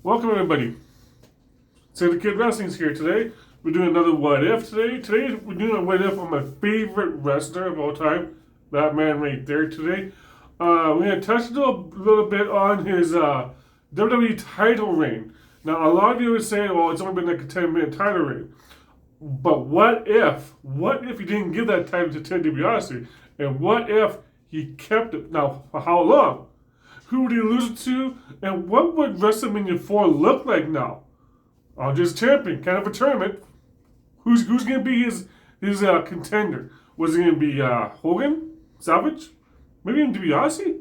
Welcome everybody. SID-THE-KID Wrestling's here today. We're doing another what if today. Today we're doing a what if on my favorite wrestler of all time. That man right there today. We're going to touch a little bit on his WWE title reign. Now a lot of you are saying, well, it's only been like a 10-minute title reign. But what if he didn't give that title to Ted DiBiase? And what if he kept it? Now, for how long? Who would he lose it to? And what would WrestleMania 4 look like now? Andre's champion, kind of a tournament. Who's going to be his contender? Was it going to be Hogan? Savage? Maybe even DiBiase?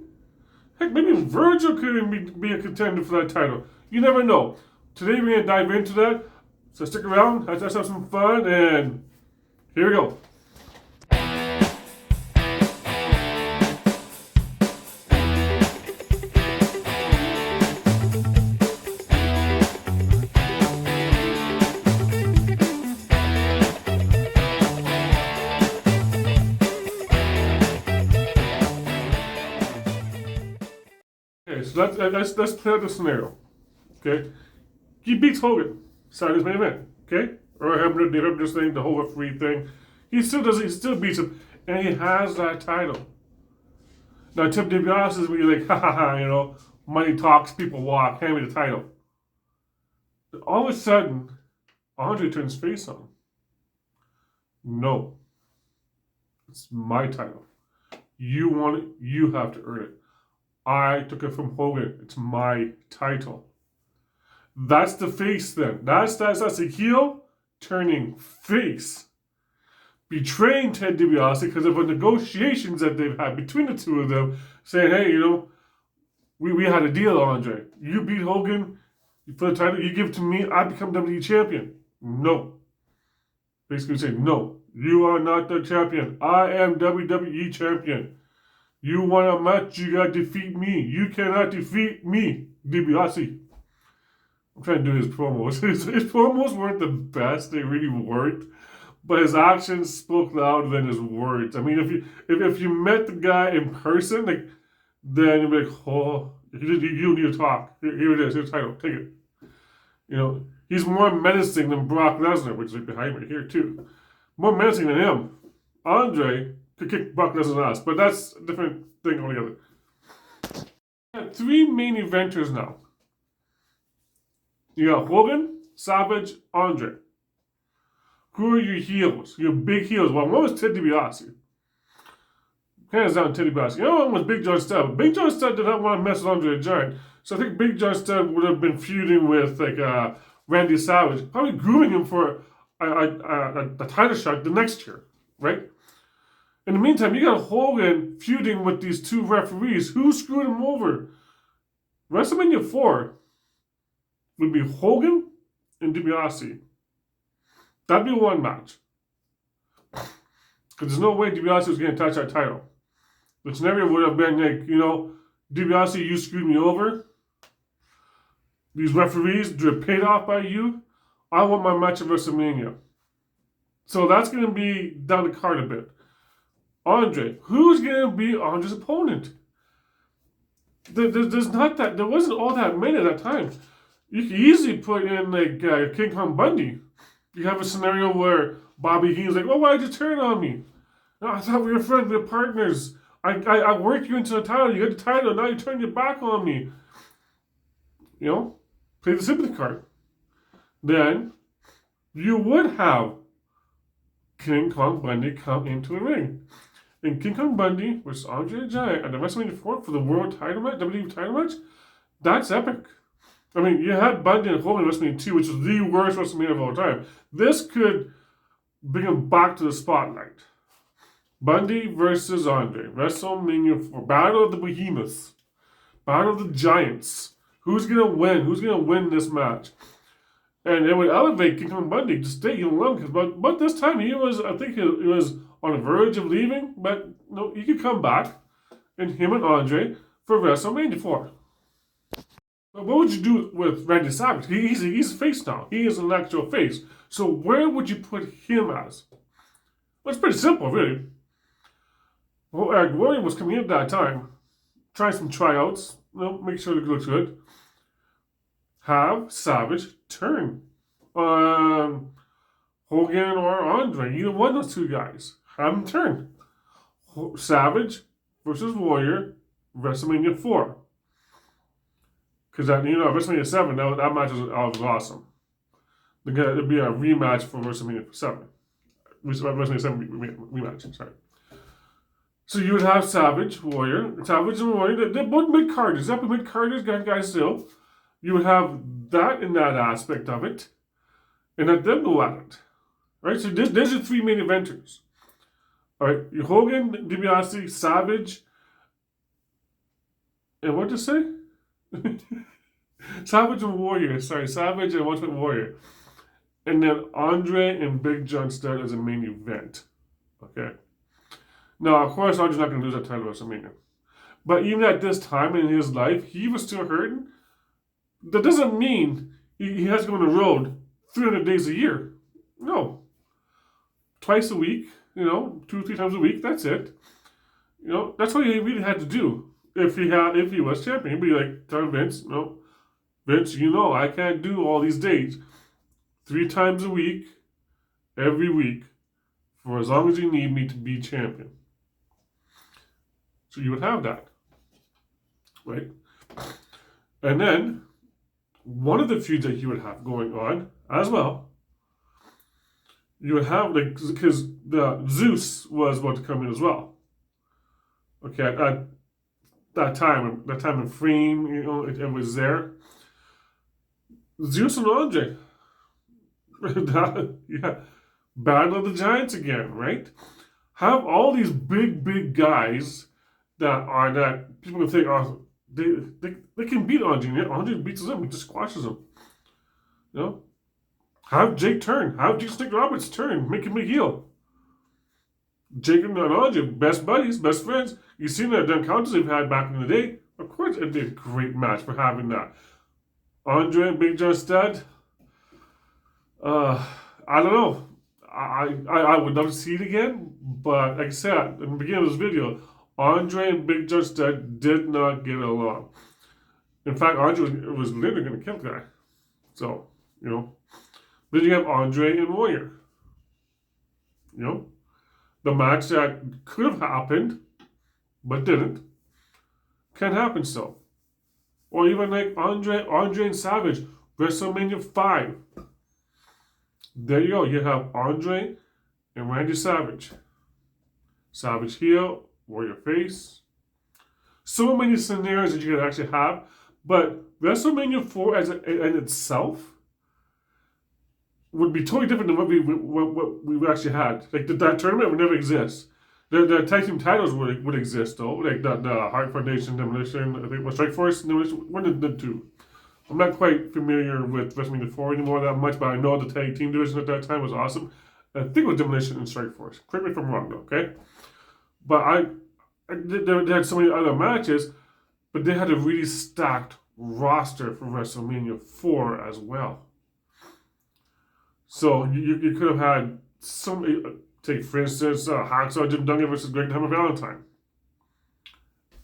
Heck, maybe Virgil could be a contender for that title. You never know. Today we're going to dive into that. So stick around, let's have some fun, and here we go. Okay, so let's play out the scenario. Okay, he beats Hogan. Saturday's main event, okay? Or him just saying the whole referee thing. He still beats him, and he has that title. Now, Tim DiBiase is where you're like, ha ha ha, you know, money talks, people walk, hand me the title. But all of a sudden, Andre turns face on him. No. It's my title. You want it, you have to earn it. I took it from Hogan. It's my title. That's the face then. That's a heel turning face. Betraying Ted DiBiase because of the negotiations that they've had between the two of them, saying, hey, you know, we had a deal, Andre. You beat Hogan for the title, you give it to me, I become WWE champion. No. Basically saying, no, you are not the champion. I am WWE champion. You want a match, you gotta defeat me. You cannot defeat me, DiBiase. I'm trying to do his promos. His promos weren't the best. They really weren't. But his actions spoke louder than his words. I mean, if you met the guy in person, like, then you'd be like, oh, you need to talk. Here it is. Here's the title. Take it. You know, he's more menacing than Brock Lesnar, which is like behind me here too. More menacing than him. Andre could kick Brock Lesnar's ass, but that's a different thing altogether. We have three main eventers now. You got Hogan, Savage, Andre. Who are your heels? Your big heels. Well, one was Ted DiBiase. Hands down, Ted DiBiase. The other one was Big John Studd. But Big John Studd did not want to mess with Andre the Giant. So I think Big John Studd would have been feuding with like Randy Savage, probably grooming him for a title shot the next year, right? In the meantime, you got Hogan feuding with these two referees. Who screwed him over? WrestleMania 4 would be Hogan and DiBiase. That'd be one match. Because there's no way DiBiase was going to touch that title. The scenario would have been like, you know, DiBiase, you screwed me over. These referees, they're paid off by you. I want my match at WrestleMania. So that's going to be down the card a bit. Andre, who's going to be Andre's opponent? There's not that. There wasn't all that many at that time. You could easily put in like King Kong Bundy. You have a scenario where Bobby Heenan's like, oh, why'd you turn on me? No, I thought we were friends, we were partners. I worked you into the title, you got the title, now you turn your back on me. You know, play the sympathy card. Then you would have King Kong Bundy come into the ring. And King Kong Bundy versus Andre the Giant at the WrestleMania 4 for the world title match, WWE title match, that's epic. I mean, you had Bundy and Hogan in WrestleMania 2, which was the worst WrestleMania of all time. This could bring him back to the spotlight. Bundy versus Andre. WrestleMania 4. Battle of the Behemoths. Battle of the Giants. Who's going to win? Who's going to win this match? And it would elevate King Kong Bundy to stay young. But this time he was, I think he was on the verge of leaving. But no, he could come back. And him and Andre for WrestleMania 4. But what would you do with Randy Savage? He's a face now. He is an actual face. So where would you put him as? Well, it's pretty simple, really. Well, Eric Williams was coming in at that time, trying some tryouts, you know, make sure it looks good. have Savage turn on Hogan or Andre, either one of those two guys. Have them turn. Savage versus Warrior, WrestleMania 4. Because WrestleMania 7, that match was awesome. It'd be a rematch for WrestleMania 7. WrestleMania 7 rematch, sorry. So you would have Savage, Warrior. Savage and Warrior, they're both mid-carders. They're mid-carders, guys still. You would have that in that aspect of it. And let them go at it. Right? So there's your three main eventers. Alright, Hogan, DiBiase, Savage, and what to say? Savage and Warrior. Sorry, Savage and Ultimate Warrior. And then Andre and Big John Studd as a main event. Okay. Now, of course, Andre's not going to lose that title at WrestleMania. But even at this time in his life, he was still hurting. That doesn't mean he has to go on the road 300 days a year. No. Twice a week, 2-3 times a week, that's it. That's what he really had to do if he was champion. He'd be like, tell Vince, no, Vince, I can't do all these days. 3 times a week, every week, for as long as you need me to be champion. So you would have that, right? And then, one of the feuds that you would have going on as well, you would have, because the Zeus was about to come in as well. Okay, at that time in Frame, it was there. Zeus and Andre. Yeah. Battle of the Giants again, right? Have all these big guys that people can think, oh, they can beat Andre. Andre beats them, he just squashes them. Have Jake turn. Have Jake Snake Roberts turn. Make him a heel. Jake and Andre, best buddies, best friends. You've seen the encounters they've had back in the day. Of course, it'd be a great match for having that. Andre and Big John Studd. I don't know. I would love to see it again, but like I said in the beginning of this video, Andre and Big John Studd did not get along. In fact, Andre was literally going to kill the guy. So, then you have Andre and Warrior. The match that could have happened, but didn't, can happen still. Or even like Andre and Savage, WrestleMania 5. There you go. You have Andre and Randy Savage. Savage heel, Warrior face. So many scenarios that you could actually have. But WrestleMania 4 in itself would be totally different than what we actually had. Like that tournament would never exist. The tag team titles would exist though. Like the Heart Foundation, Demolition, I think Strike Force, Demolition, one of the two. I'm not quite familiar with WrestleMania 4 anymore that much, but I know the tag team division at that time was awesome. I think it was Demolition and Strike Force. Correct me if I'm wrong though, okay? But they had so many other matches, but they had a really stacked roster for WrestleMania 4 as well. So you could have had take for instance, Hacksaw Jim Duggan versus Greg Hammer Valentine.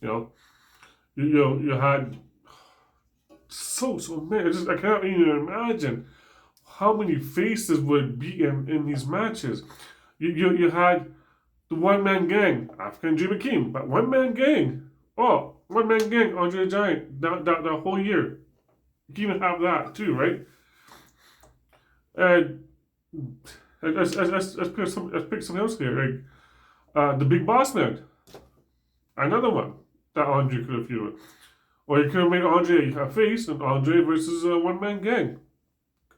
You had so many. I cannot even imagine how many faces would be in these matches. You had the one-man gang, African Dream Akeem, but one-man gang. Oh, one-man gang, Andre the Giant, that whole year. You can even have that too, right? And let's pick something else here. Like the Big Boss Man, another one that Andre could have feuded. Or you could have made Andre a face and Andre versus a one-man gang,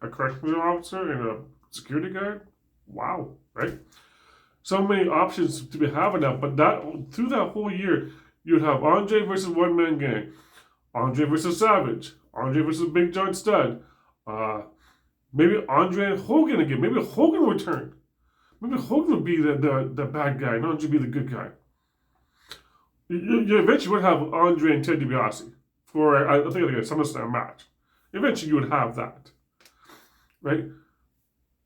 a correctional officer and a security guard. Wow, right? So many options to be having that, but through that whole year, you'd have Andre versus one-man gang, Andre versus Savage, Andre versus Big John Studd. Maybe Andre and Hogan again. Maybe Hogan would turn. Maybe Hogan would be the bad guy and Andre would be the good guy. You eventually would have Andre and Ted DiBiase for, I think, like a SummerSlam match. Eventually you would have that. Right?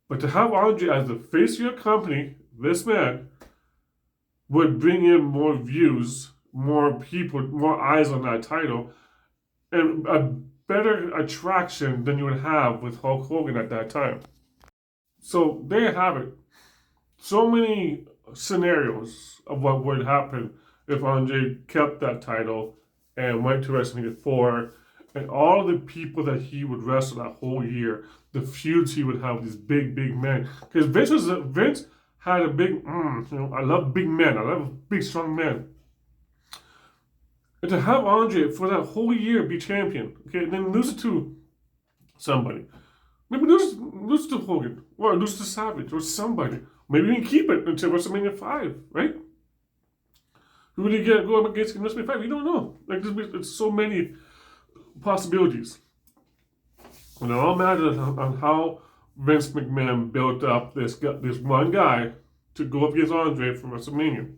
But to have Andre as the face of your company, this man would bring in more views, more people, more eyes on that title, and a better attraction than you would have with Hulk Hogan at that time. So there you have it. So many scenarios of what would happen if Andre kept that title and went to WrestleMania 4, and all the people that he would wrestle that whole year, the feuds he would have with these big, big men. Because Vince had a big, I love big men. I love big, strong men. And to have Andre for that whole year be champion, okay, and then lose it to somebody. Maybe lose to Hogan, or lose to Savage, or somebody. Maybe you can keep it until WrestleMania 5, right? Who would you go up against in WrestleMania 5? You don't know. Like, there's so many possibilities. And it all matters on how Vince McMahon built up this one guy to go up against Andre for WrestleMania.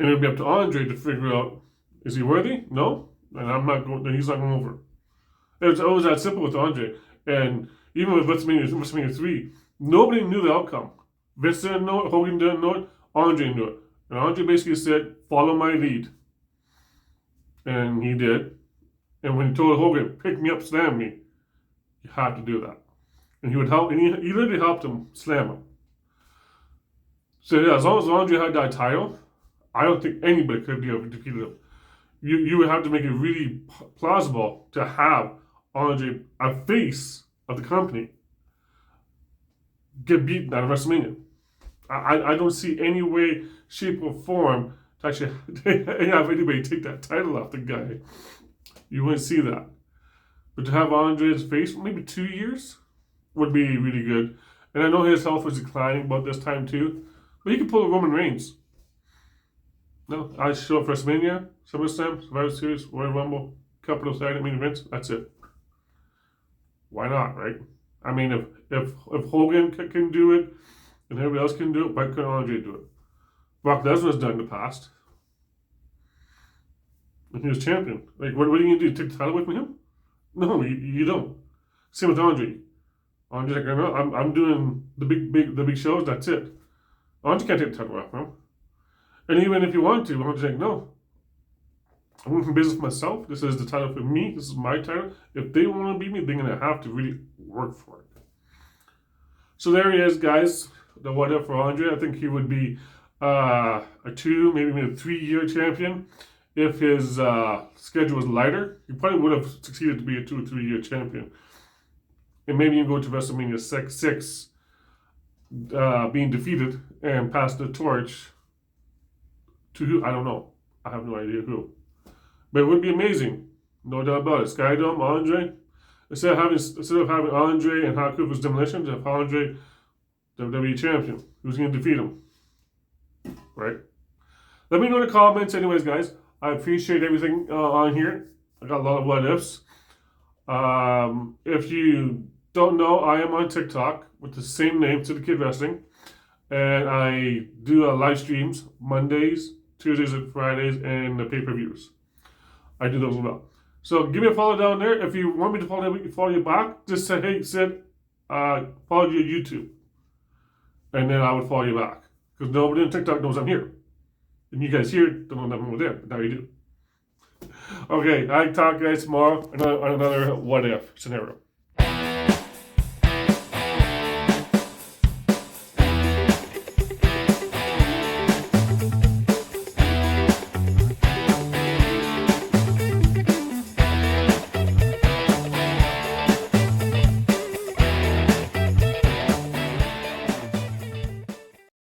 And it'll be up to Andre to figure out, is he worthy? No? And I'm not going, then he's not going over. It was that simple with Andre. And even with WrestleMania 3, nobody knew the outcome. Vince didn't know it, Hogan didn't know it, Andre knew it. And Andre basically said, follow my lead. And he did. And when he told Hogan, pick me up, slam me, you have to do that. And he would help, and he literally helped him slam him. So yeah, as long as Andre had that title, I don't think anybody could be able to defeat him. You would have to make it really plausible to have Andre, a face of the company, get beaten at WrestleMania. I don't see any way, shape, or form to actually have anybody take that title off the guy. You wouldn't see that. But to have Andre's face for maybe 2 years would be really good. And I know his health was declining about this time too. But he could pull a Roman Reigns. No, I show up for WrestleMania, SummerSlam, Survivor Series, Royal Rumble, couple of Saturday main events. That's it. Why not, right? I mean, if Hogan can do it and everybody else can do it, why couldn't Andre do it? Brock Lesnar's done in the past. And he was champion. Like, what are you going to do? Take the title away from him? No, you don't. Same with Andre. Andre's like, no, I'm doing the big shows, that's it. Andre can't take the title away from him. And even if you want to, Andre's like, no. I'm going from business for myself. This is the title for me. This is my title. If they want to beat me, they're going to have to really work for it. So there he is, guys. The what if for Andre. I think he would be a 2, maybe a 3-year champion. If his schedule was lighter, he probably would have succeeded to be a 2 or 3-year champion. And maybe you go to WrestleMania 6 being defeated and pass the torch to who? I don't know. I have no idea who. But it would be amazing. No doubt about it. Skydome, Andre. Instead of having Andre and Haku vs. Demolition, to have Andre WWE champion. Who's going to defeat him? Right? Let me know in the comments anyways, guys. I appreciate everything on here. I got a lot of what ifs. If you don't know, I am on TikTok with the same name, SID-THE-KID Wrestling. And I do live streams Mondays, Tuesdays, and Fridays, and the pay-per-views. I do those as well. So give me a follow down there. If you want me to follow you back, just say, hey, Sid, follow you on YouTube. And then I would follow you back. Because nobody on TikTok knows I'm here. And you guys here don't know that I'm over there, but now you do. Okay, I talk guys tomorrow on another what if scenario.